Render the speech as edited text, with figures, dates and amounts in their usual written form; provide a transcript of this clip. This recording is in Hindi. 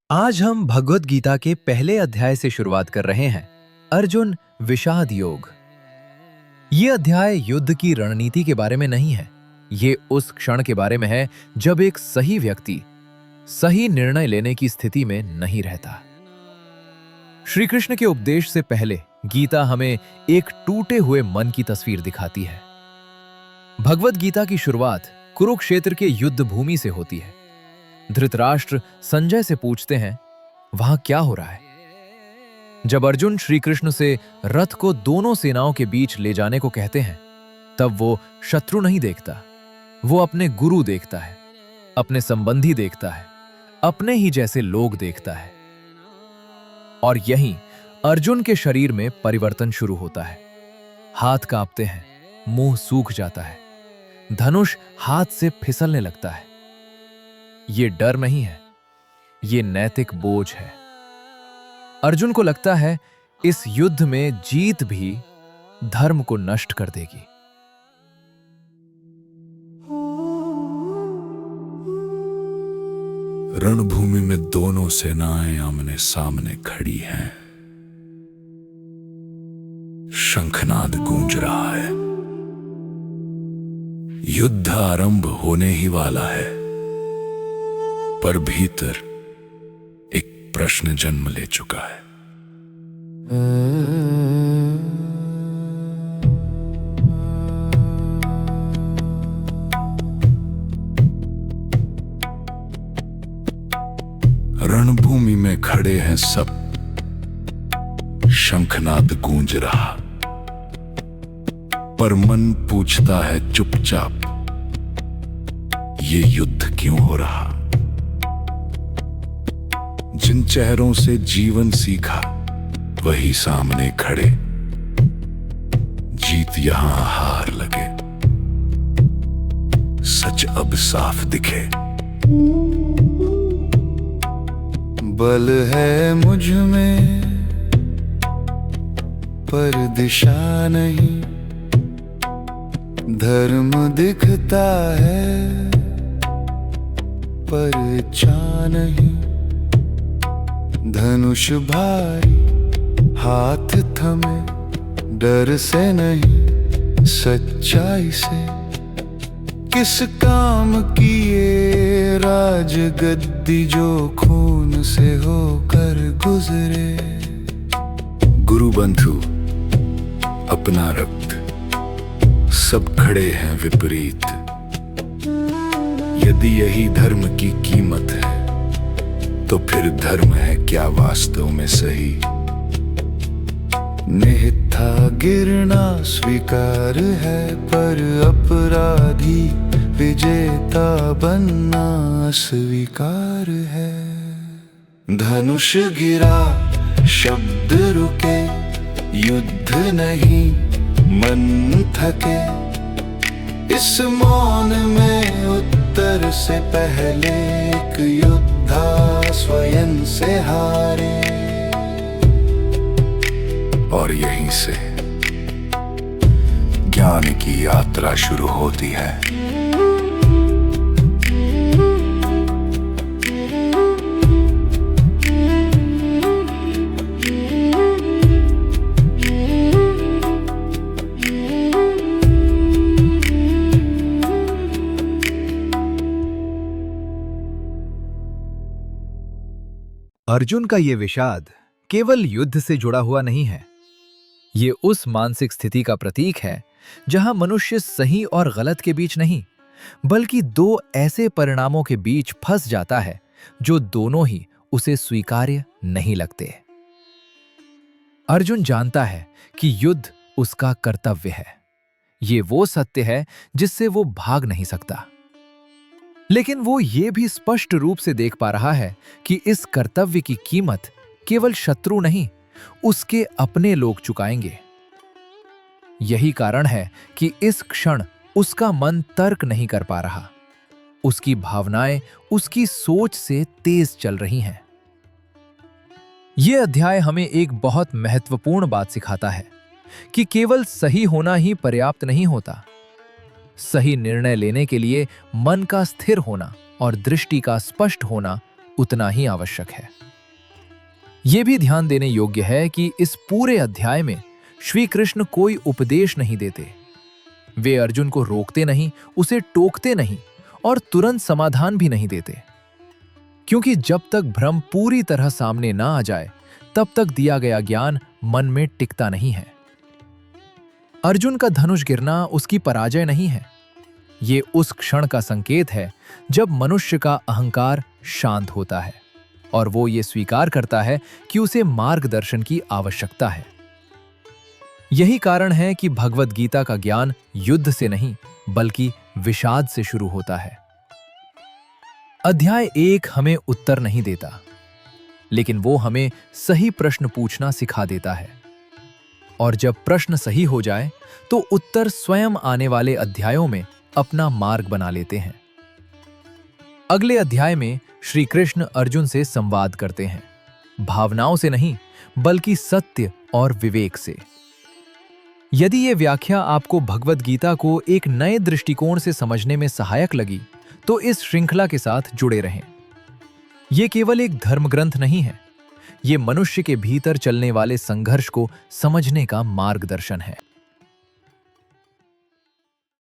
आज हम भगवत गीता के पहले अध्याय से शुरुआत कर रहे हैं। अर्जुन विषाद योग। ये अध्याय युद्ध की रणनीति के बारे में नहीं है। ये उस क्षण के बारे में है जब एक सही व्यक्ति सही निर्णय लेने की स्थिति में नहीं रहता। श्री कृष्ण के उपदेश से पहले गीता हमें एक टूटे हुए मन की तस्वीर दिखाती है। भगवत गीता की शुरुआत कुरुक्षेत्र के युद्ध भूमि से होती है। धृतराष्ट्र संजय से पूछते हैं, वहां क्या हो रहा है? जब अर्जुन श्री कृष्ण से रथ को दोनों सेनाओं के बीच ले जाने को कहते हैं, तब वो शत्रु नहीं देखता, वो अपने गुरु देखता है, अपने संबंधी देखता है, अपने ही जैसे लोग देखता है। और यहीं अर्जुन के शरीर में परिवर्तन शुरू होता है। हाथ कांपते हैं, मुंह सूख जाता है, धनुष हाथ से फिसलने लगता है। ये डर नहीं है, ये नैतिक बोझ है। अर्जुन को लगता है इस युद्ध में जीत भी धर्म को नष्ट कर देगी। रणभूमि में दोनों सेनाएं आमने सामने खड़ी हैं। शंखनाद गूंज रहा है। युद्ध आरंभ होने ही वाला है, पर भीतर एक प्रश्न जन्म ले चुका है। रणभूमि में खड़े हैं सब, शंखनाद गूंज रहा, पर मन पूछता है चुपचाप, ये युद्ध क्यों हो रहा? जिन चेहरों से जीवन सीखा वही सामने खड़े, जीत यहां हार लगे, सच अब साफ दिखे। बल है मुझ में पर दिशा नहीं, धर्म दिखता है पर इच्छा नहीं। धनुष भारी हाथ थमे, डर से नहीं सच्चाई से। किस काम की ये राजगद्दी जो खून से होकर गुजरे? गुरु बंधु, अपना रक्त, सब खड़े हैं विपरीत। यदि यही धर्म की कीमत है, तो फिर धर्म है क्या वास्तव में सही? निहिता गिरना स्वीकार है, पर अपराधी विजेता बनना स्वीकार है। धनुष गिरा, शब्द रुके, युद्ध नहीं मन थके। इस मौन में उत्तर से पहले एक योद्धा स्वयं से हारे। और यहीं से ज्ञान की यात्रा शुरू होती है। अर्जुन का ये विषाद केवल युद्ध से जुड़ा हुआ नहीं है। ये उस मानसिक स्थिति का प्रतीक है जहां मनुष्य सही और गलत के बीच नहीं, बल्कि दो ऐसे परिणामों के बीच फंस जाता है जो दोनों ही उसे स्वीकार्य नहीं लगते। अर्जुन जानता है कि युद्ध उसका कर्तव्य है। ये वो सत्य है जिससे वो भाग नहीं सकता। लेकिन वो ये भी स्पष्ट रूप से देख पा रहा है कि इस कर्तव्य की कीमत केवल शत्रु नहीं, उसके अपने लोग चुकाएंगे। यही कारण है कि इस क्षण उसका मन तर्क नहीं कर पा रहा। उसकी भावनाएं उसकी सोच से तेज चल रही हैं। यह अध्याय हमें एक बहुत महत्वपूर्ण बात सिखाता है कि केवल सही होना ही पर्याप्त नहीं होता। सही निर्णय लेने के लिए मन का स्थिर होना और दृष्टि का स्पष्ट होना उतना ही आवश्यक है। यह भी ध्यान देने योग्य है कि इस पूरे अध्याय में श्री कृष्ण कोई उपदेश नहीं देते। वे अर्जुन को रोकते नहीं, उसे टोकते नहीं और तुरंत समाधान भी नहीं देते, क्योंकि जब तक भ्रम पूरी तरह सामने ना आ जाए तब तक दिया गया ज्ञान मन में टिकता नहीं है। अर्जुन का धनुष गिरना उसकी पराजय नहीं है, ये उस क्षण का संकेत है जब मनुष्य का अहंकार शांत होता है और वो ये स्वीकार करता है कि उसे मार्गदर्शन की आवश्यकता है। यही कारण है कि भगवद गीता का ज्ञान युद्ध से नहीं बल्कि विषाद से शुरू होता है। अध्याय 1 हमें उत्तर नहीं देता, लेकिन वो हमें सही प्रश्न पूछना सिखा देता है, और जब प्रश्न सही हो जाए तो उत्तर स्वयं आने वाले अध्यायों में अपना मार्ग बना लेते हैं। अगले अध्याय में श्री कृष्ण अर्जुन से संवाद करते हैं, भावनाओं से नहीं बल्कि सत्य और विवेक से। यदि ये व्याख्या आपको भगवद गीता को एक नए दृष्टिकोण से समझने में सहायक लगी तो इस श्रृंखला के साथ जुड़े रहें। ये केवल एक धर्म ग्रंथ नहीं है, ये मनुष्य के भीतर चलने वाले संघर्ष को समझने का मार्गदर्शन है।